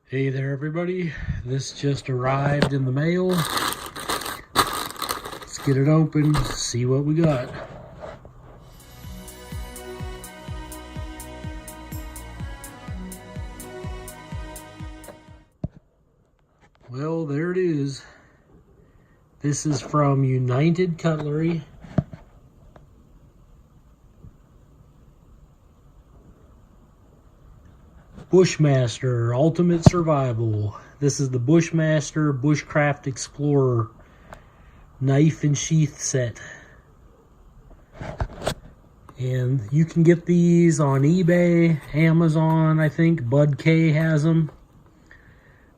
Hey there everybody, this just arrived in the mail. Let's get it open, see what we got. Well, there it is. This is from Untitled Cutlery. Bushmaster Ultimate Survival. This is the Bushmaster Bushcraft Explorer knife and sheath set. And you can get these on eBay, Amazon, I think. Bud K has them.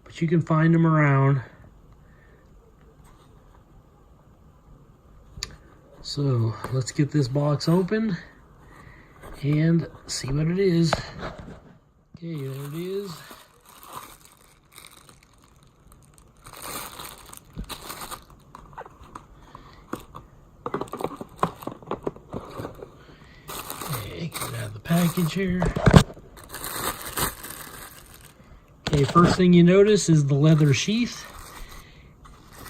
But you can find them around. So let's get this box open and see what it is. Okay, there it is. Okay, get out of the package here. Okay, first thing you notice is the leather sheath,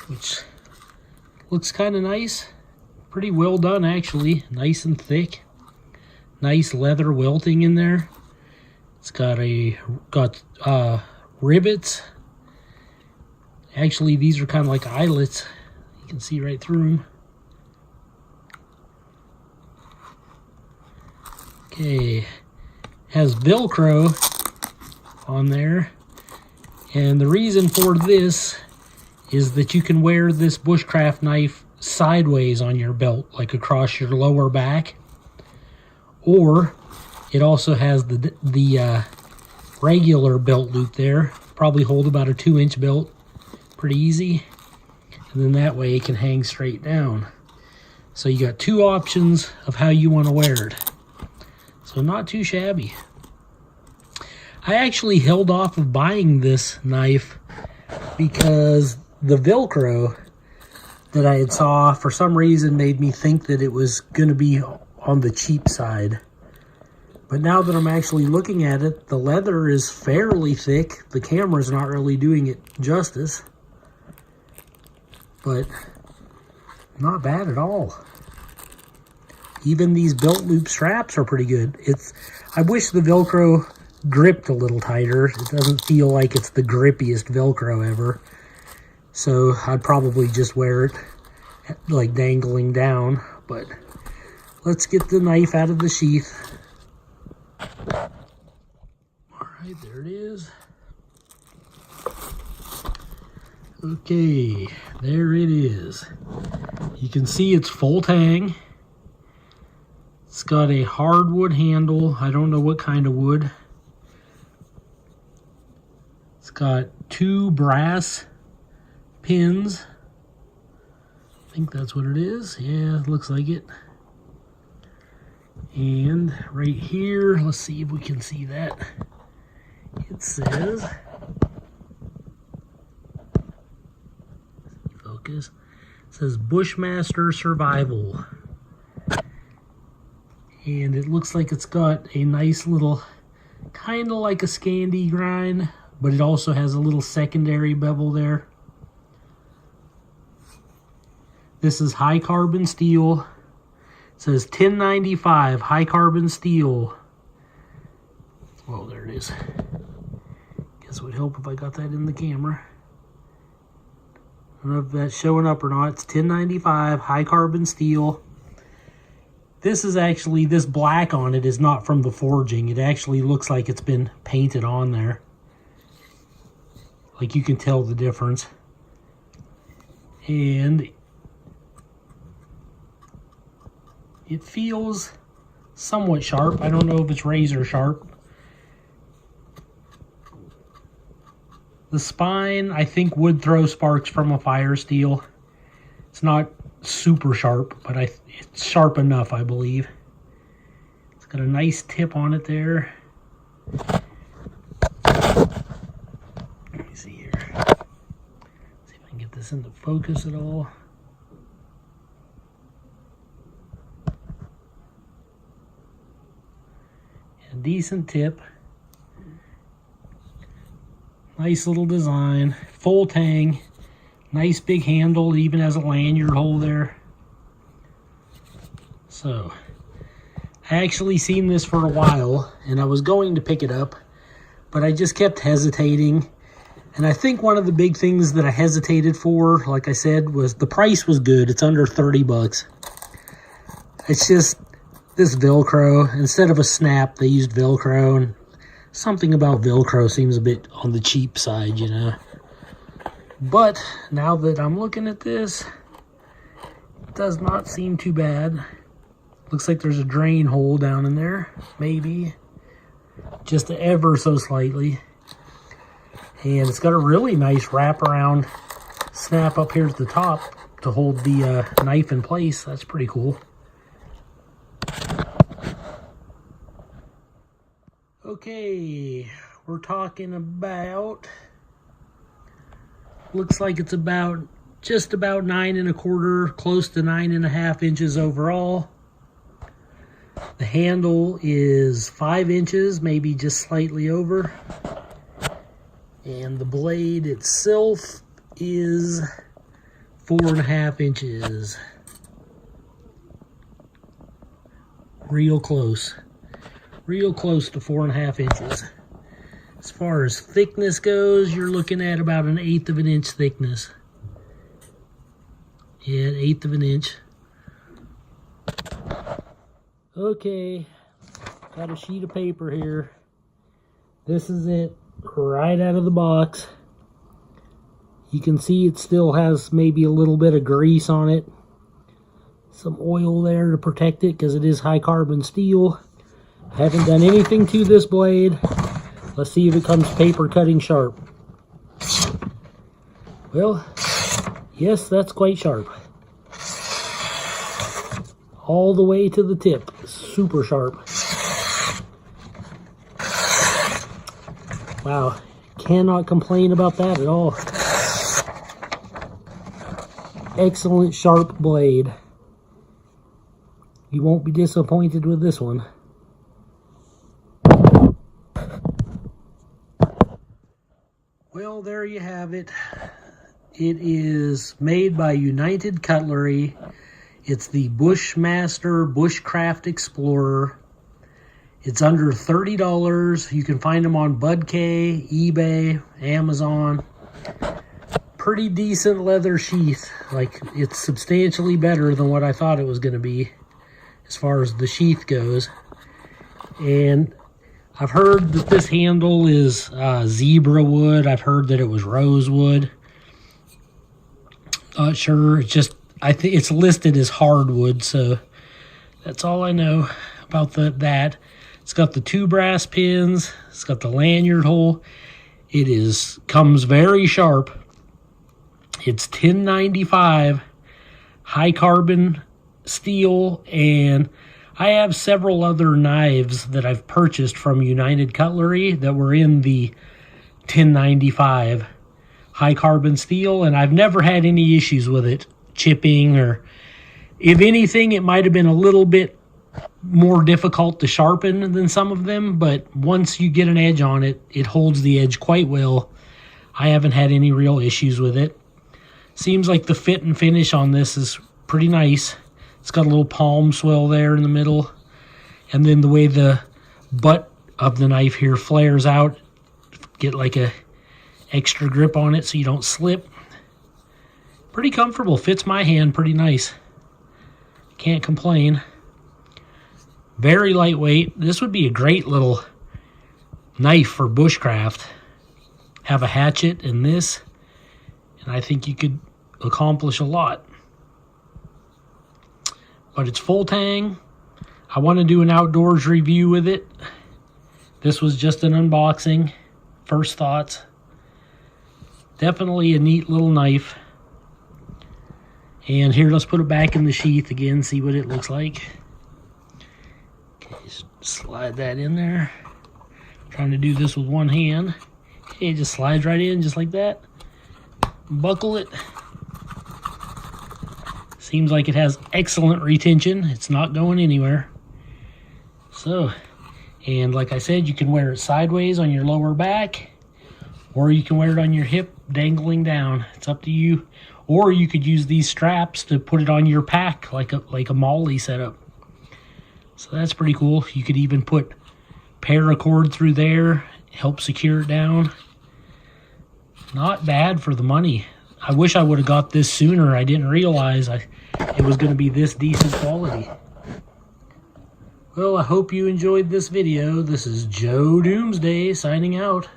which looks kind of nice. Pretty well done, actually. Nice and thick. Nice leather welting in there. It's got rivets. Actually, these are kind of like eyelets. You can see right through them. Okay, has Velcro on there. And the reason for this is that you can wear this bushcraft knife sideways on your belt, like across your lower back. Or it also has the regular belt loop there. Probably hold about a 2-inch belt. Pretty easy. And then that way it can hang straight down. So you got two options of how you want to wear it. So not too shabby. I actually held off of buying this knife because the Velcro that I had saw for some reason made me think that it was going to be on the cheap side. But now that I'm actually looking at it, the leather is fairly thick. The camera's not really doing it justice. But not bad at all. Even these belt loop straps are pretty good. I wish the Velcro gripped a little tighter. It doesn't feel like it's the grippiest Velcro ever. So I'd probably just wear it like dangling down. But let's get the knife out of the sheath. Alright, there it is. Okay, there it is. You can see it's full tang. It's got a hardwood handle. I don't know what kind of wood. It's got 2 brass pins. I think that's what it is. Yeah, it looks like it. And right here, let's see if we can see that. It says, focus, it says Bushmaster Survival. And it looks like it's got a nice little, kind of like a Scandi grind, but it also has a little secondary bevel there. This is high carbon steel. It says 1095 high carbon steel. Well, there it is. Guess it would help if I got that in the camera. I don't know if that's showing up or not. It's 1095 high carbon steel. This is actually, this black on it is not from the forging. It actually looks like it's been painted on there. Like you can tell the difference. And it feels somewhat sharp. I don't know if it's razor sharp. The spine, I think, would throw sparks from a fire steel. It's not super sharp, but it's sharp enough, I believe. It's got a nice tip on it there. Let me see here. See if I can get this into focus at all. A decent tip. Nice little design. Full Tang. Nice big handle. It even has a lanyard hole there. So, I actually seen this for a while, and I was going to pick it up, but I just kept hesitating. And I think one of the big things that I hesitated for, like I said, was the price was good. It's under 30 bucks. It's just this Velcro. Instead of a snap, they used Velcro, and something about Velcro seems a bit on the cheap side, you know. But now that I'm looking at this, it does not seem too bad. Looks like there's a drain hole down in there, maybe. Just ever so slightly. And it's got a really nice wraparound snap up here at the top to hold the knife in place. That's pretty cool. Okay, we're talking about, looks like it's about, just about 9 1/4, close to 9 1/2 inches overall. The handle is 5 inches, maybe just slightly over. And the blade itself is 4 1/2 inches. Real close. Real close to 4 1/2 inches. As far as thickness goes, you're looking at about 1/8 of an inch thickness. Yeah, 1/8 of an inch. Okay, got a sheet of paper here. This is it, right out of the box. You can see it still has maybe a little bit of grease on it. Some oil there to protect it because it is high carbon steel. Haven't done anything to this blade. Let's see if it comes paper cutting sharp. Well, yes, that's quite sharp. All the way to the tip. Super sharp. Wow. Cannot complain about that at all. Excellent sharp blade. You won't be disappointed with this one. Well, there you have it. It is made by Untitled Cutlery. It's the Bushmaster Bushcraft Explorer. It's under $30. You can find them on Budk, eBay, Amazon. Pretty decent leather sheath. Like, it's substantially better than what I thought it was going to be as far as the sheath goes. And I've heard that this handle is zebra wood. I've heard that it was rosewood. Not sure. It's just, I think it's listed as hardwood, so that's all I know about that. It's got the 2 brass pins. It's got the lanyard hole. It comes very sharp. It's $10.95, high carbon steel, and I have several other knives that I've purchased from Untitled Cutlery that were in the $10.95 high carbon steel, and I've never had any issues with it chipping, or if anything, it might have been a little bit more difficult to sharpen than some of them, but once you get an edge on it, it holds the edge quite well. I haven't had any real issues with it. Seems like the fit and finish on this is pretty nice. It's got a little palm swell there in the middle, and then the way the butt of the knife here flares out, get like a extra grip on it so you don't slip. Pretty comfortable, fits my hand pretty nice. Can't complain. Very lightweight. This would be a great little knife for bushcraft. Have a hatchet and this, and I think you could accomplish a lot. But it's full Tang. I want to do an outdoors review with it. This was just an unboxing. First thoughts. Definitely a neat little knife. And here, let's put it back in the sheath again, see what it looks like. Okay, slide that in there. Trying to do this with one hand. Okay, it just slides right in just like that. Buckle it. Seems like it has excellent retention. It's not going anywhere. So, and like I said, you can wear it sideways on your lower back, Or you can wear it on your hip dangling down. It's up to you. Or you could use these straps to put it on your pack like a molly setup. So that's pretty cool. You could even put paracord through there, help secure it down. Not bad for the money. I wish I would have got this sooner. I didn't realize it was going to be this decent quality. Well, I hope you enjoyed this video. This is Joe Doomsday signing out.